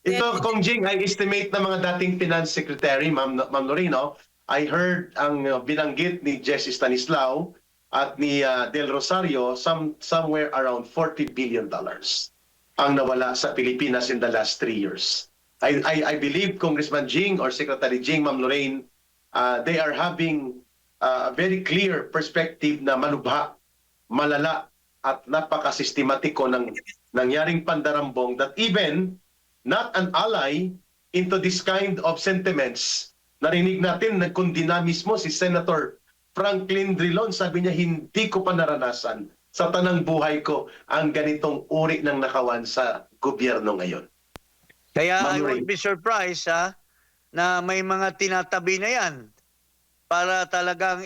Ito, Kong Jing, I estimate na mga dating Finance Secretary, Ma'am Lorino, I heard ang binanggit ni Jesse Stanislao at ni Del Rosario, somewhere around $40 billion ang nawala sa Pilipinas in the last 3 years. I believe Congressman Jing or Secretary Jing, Ma'am Lorraine, they are having a very clear perspective na malubha, malala at napaka-sistematiko ng nangyaring pandarambong that even not an ally into this kind of sentiments. Narinig natin, nagkondina mismo si Senator Franklin Drilon. Sabi niya, hindi ko pa naranasan sa tanang buhay ko ang ganitong uri ng nakawan sa gobyerno ngayon. Kaya I Ma'am won't Lorraine. be surprised na may mga tinatabi na yan para talagang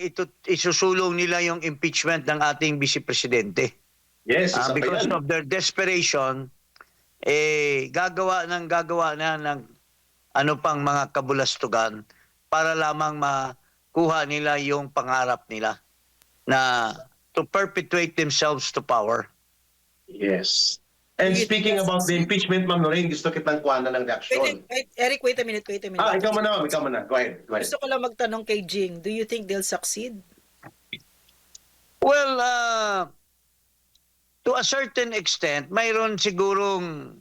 isusulong nila yung impeachment ng ating Vice Presidente. Yes, isa pa Because yan. of their desperation, gagawa na ng ano pang mga kabulastugan para lamang makuha nila yung pangarap nila na to perpetuate themselves to power. Yes. And speaking about the impeachment, Ma'am Lorraine, gusto kitang kuhanan ng reaksyon. Eric, wait a minute. Ikaw muna, Ma'am. Ikaw muna. Go ahead. Gusto ko lang magtanong kay Jing, do you think they'll succeed? Well, to a certain extent, mayroon sigurong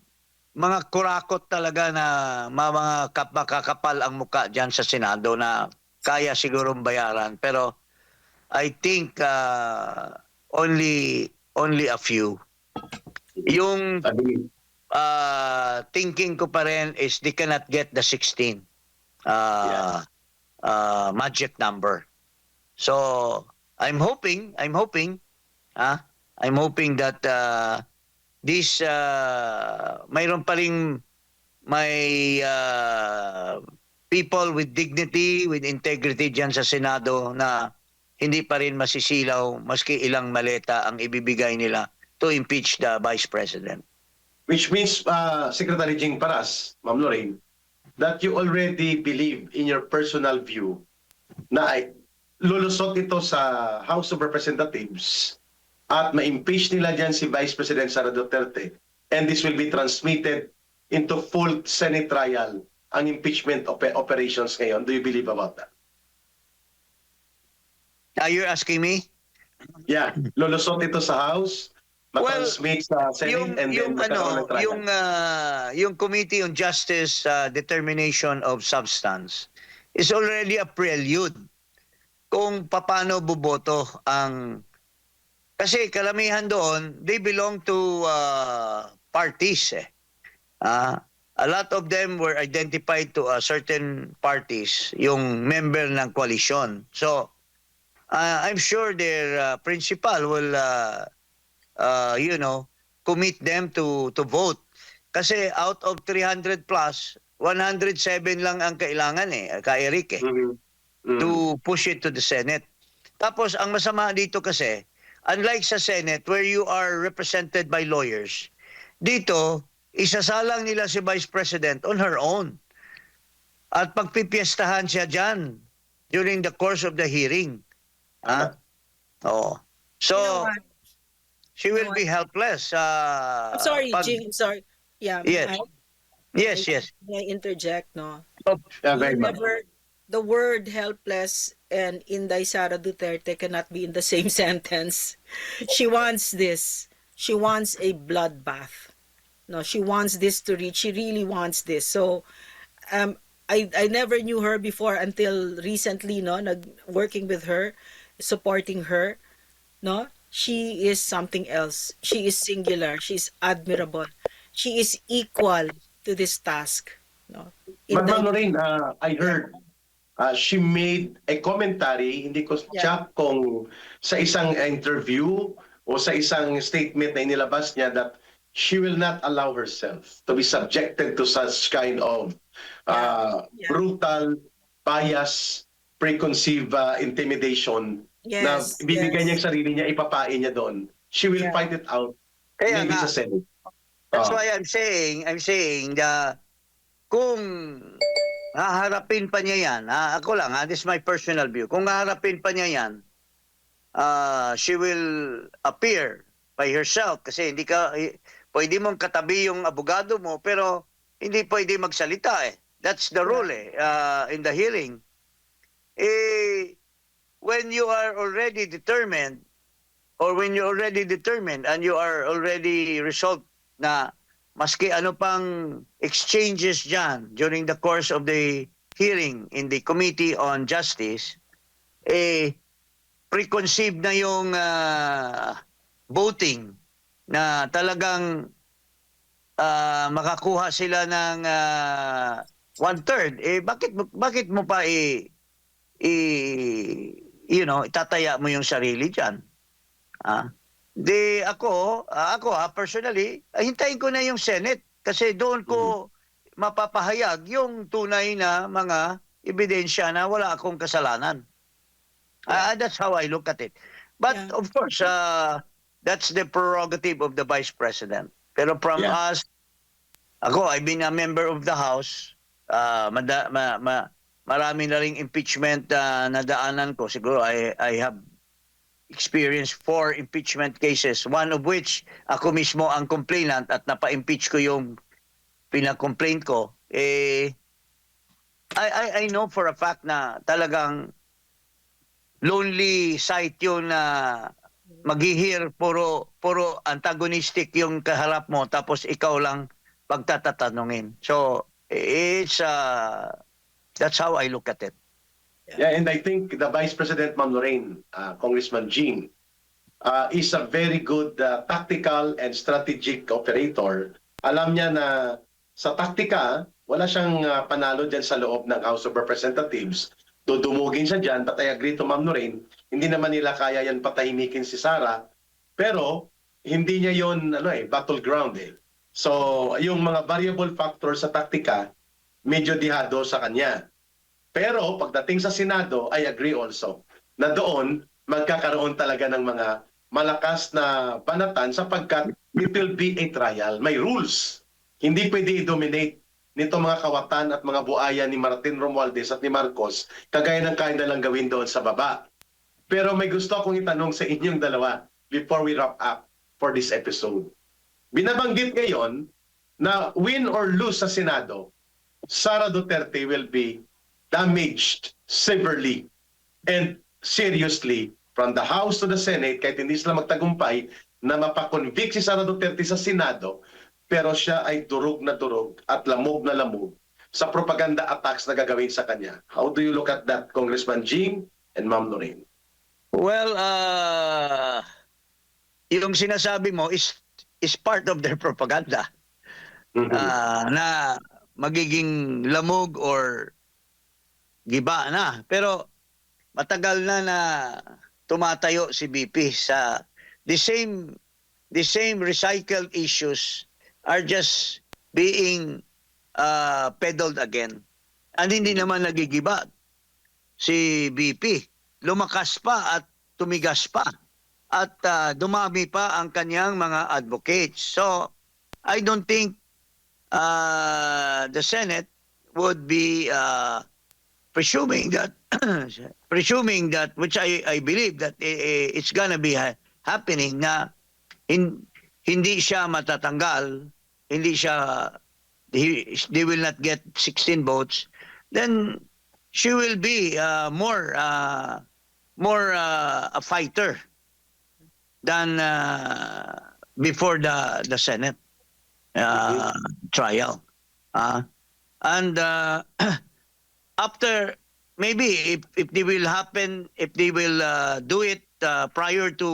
mga kurakot talaga na mga makakapal ang muka dyan sa Senado na kaya sigurong bayaran. Pero I think only a few. Yung thinking ko pa rin is they cannot get the 16 magic number. So I'm hoping that this mayroon pa ring may people with dignity, with integrity dyan sa Senado na hindi pa rin masisilaw maski ilang maleta ang ibibigay nila to impeach the Vice President. Which means, Secretary Jing Paras, Ma'am Lorraine, that you already believe in your personal view na lulusot ito sa House of Representatives at ma-impeach nila dyan si Vice President Sara Duterte, and this will be transmitted into full Senate trial ang impeachment operations ngayon. Do you believe about that? You're asking me? Yeah, lulusot ito sa House, matransmit sa Senate, and then magkaroon ng trial. Yung Committee on Justice Determination of Substance is already a prelude kung paano buboto ang... Kasi karamihan doon, they belong to parties. A lot of them were identified to certain parties, yung member ng koalisyon. So, I'm sure their principal will, commit them to vote. Kasi out of 300 plus, 107 lang ang kailangan ka Eric to push it to the Senate. Tapos ang masama dito kasi, unlike sa Senate where you are represented by lawyers, dito isasalang nila si Vice President on her own. At pagpipiestahan siya dyan during the course of the hearing. So, she will be helpless. I'm sorry, Jing. I'm sorry. Yeah. Yes. Yes. May I interject, no? Very much. The word helpless and Inday Sara Duterte cannot be in the same sentence. She wants this. She wants a bloodbath. No, she wants this to reach. She really wants this. So, I never knew her before until recently, no? Working with her, supporting her, no? She is something else. She is singular. She is admirable. She is equal to this task. No? But Ma'am Lorraine, I heard she made a commentary, hindi ko check kung sa isang interview o sa isang statement na inilabas niya that she will not allow herself to be subjected to such kind of brutal, bias, preconceived intimidation na ibibigay niya yung sarili niya, ipapain niya doon. She will fight it out. Kaya maybe nga, sa Senate. that's why I'm saying na kung haharapin pa niya yan, ako lang, this is my personal view, kung haharapin pa niya yan, she will appear by herself kasi hindi ka, pwede mong katabi yung abogado mo, pero hindi pwede magsalita eh. That's the rule in the hearing. When you are already determined, or when you're already determined and you are already resolved na maski ano pang exchanges dyan during the course of the hearing in the Committee on Justice, preconceived na yung voting na talagang makakuha sila ng 1/3, bakit mo pa itataya mo yung sarili diyan? Ako personally, hintayin ko na yung Senate kasi doon ko mapapahayag yung tunay na mga ebidensya na wala akong kasalanan. That's how I look at it. But of course, that's the prerogative of the Vice President. Pero from us, I've been a member of the House. Marami na ring impeachment na daanan ko. Siguro I have experienced 4 impeachment cases, one of which ako mismo ang complainant at napa-impeach ko yung pinag-complaint ko. I know for a fact na talagang lonely sight yun na maghihir, puro antagonistic yung kaharap mo tapos ikaw lang pagtatatanungin. So that's how I look at it. Yeah, and I think the Vice President, Ma'am Lorraine, Congressman Jean, is a very good tactical and strategic operator. Alam niya na sa taktika, wala siyang panalo dyan sa loob ng House of Representatives. Dudumugin siya dyan, but I agree to Ma'am Lorraine, hindi naman nila kaya yan patahimikin si Sara, pero hindi niya yon battleground eh. So, yung mga variable factors sa taktika, medyo dihado sa kanya. Pero pagdating sa Senado, I agree also na doon magkakaroon talaga ng mga malakas na banatan sapagkat it will be a trial. May rules. Hindi pwede i-dominate nito mga kawatan at mga buaya ni Martin Romualdez at ni Marcos kagaya ng kaya nilang gawin doon sa baba. Pero may gusto akong itanong sa inyong dalawa before we wrap up for this episode. Binabanggit ngayon na win or lose sa Senado, Sara Duterte will be damaged severely and seriously from the House to the Senate kahit hindi sila magtagumpay na mapakonvict si Sara Duterte sa Senado, pero siya ay durog na durog at lamog na lamog sa propaganda attacks na gagawin sa kanya. How do you look at that, Congressman Jing and Ma'am Lorraine? Well, yung sinasabi mo is part of their propaganda. Na magiging lamog or giba na. Pero matagal na tumatayo si BP sa the same recycled issues are just being peddled again. And hindi naman nagigiba si BP. Lumakas pa at tumigas pa. At dumami pa ang kanyang mga advocates. So, I don't think the Senate would be presuming that which I believe that it's gonna be happening na hindi siya matatanggal, they will not get 16 votes, then she will be more a fighter than before the Senate trial. And after, maybe if they will do it prior to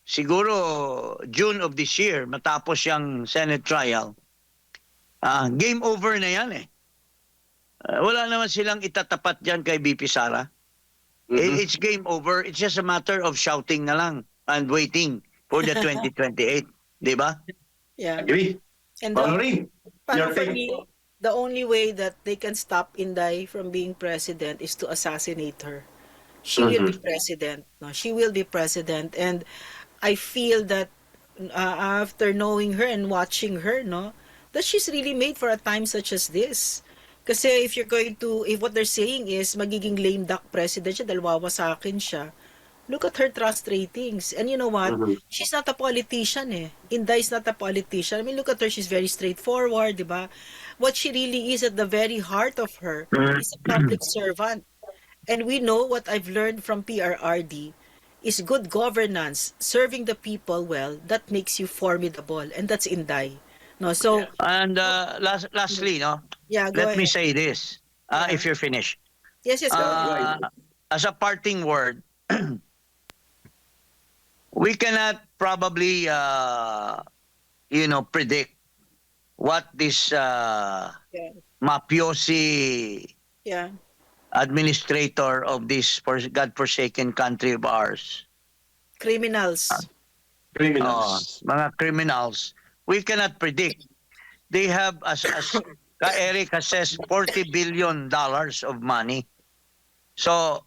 siguro June of this year, matapos yung Senate trial, game over na yan eh. Wala naman silang itatapat dyan kay BP Sara. It's game over. It's just a matter of shouting na lang and waiting for the 2028. Di ba? Yeah. Agree. And Lorraine, your for take? me, the only way that they can stop Inday from being president is to assassinate her. She will be president. No, she will be president, and I feel that after knowing her and watching her, no, that she's really made for a time such as this. Kasi if what they're saying is magiging lame duck president siya dahil wawasakin siya, Look at her trust ratings. And you know what? Mhm. She's not a politician eh. Inday is not a politician. I mean, look at her. She's very straightforward, di ba? What she really is at the very heart of her is a public servant. And we know what I've learned from PRRD is good governance, serving the people well, that makes you formidable. And that's Inday. No, so, And lastly, no, yeah, go let me ahead. say this, Yeah. if you're finished. Yes, yes, go ahead. Go ahead. As a parting word, we cannot probably, predict what this Yeah. mafiosi Yeah. administrator of this godforsaken country of ours, Criminals. Criminals. mga criminals, we cannot predict. They have, as Eric has says, $40 billion of money. So,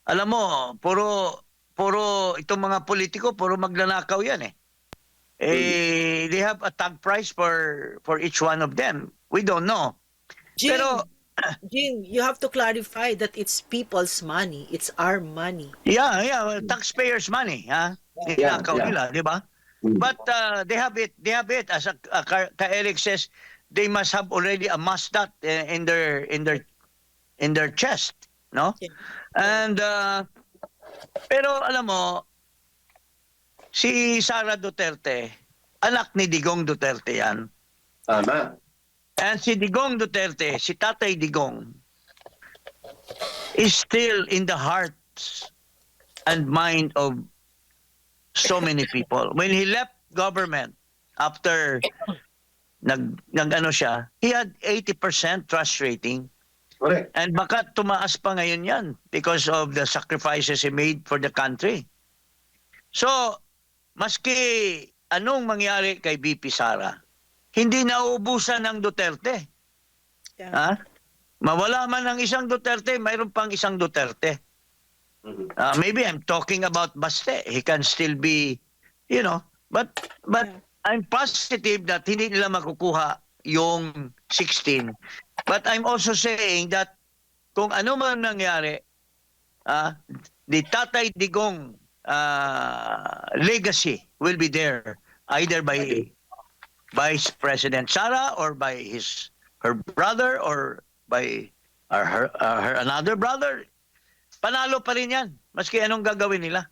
alam mo, puro itong mga politiko, puro magnanakaw yan eh. They have a tag price for each one of them. We don't know. Jing, Pero, Jing, you have to clarify that it's people's money. It's our money. yeah, well, taxpayers' money, ha? Yeah, Ninakaw yeah. nila, di ba? But they have it, as Eric says, they must have already amassed that in their chest, no? Yeah. And pero alam mo, si Sara Duterte, anak ni Digong Duterte yan. Tama. And si Digong Duterte, si Tatay Digong, is still in the hearts and mind of so many people. When he left government after nag-ano siya, he had 80% trust rating. Correct. And baka tumaas pa ngayon yan because of the sacrifices he made for the country. So, maski anong mangyari kay BP Sara, hindi nauubusan ng Duterte. Yeah. Ha? Mawala man ng isang Duterte, mayroon pang isang Duterte. Mhm. Maybe I'm talking about Baste. He can still be, but Yeah. I'm positive that hindi nila makukuha yung 16. But I'm also saying that kung ano man nangyari, the Tatay Digong legacy will be there either by Vice President Sara or by her brother or by her another brother. Panalo pa rin yan, maski anong gagawin nila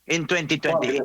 in 2028.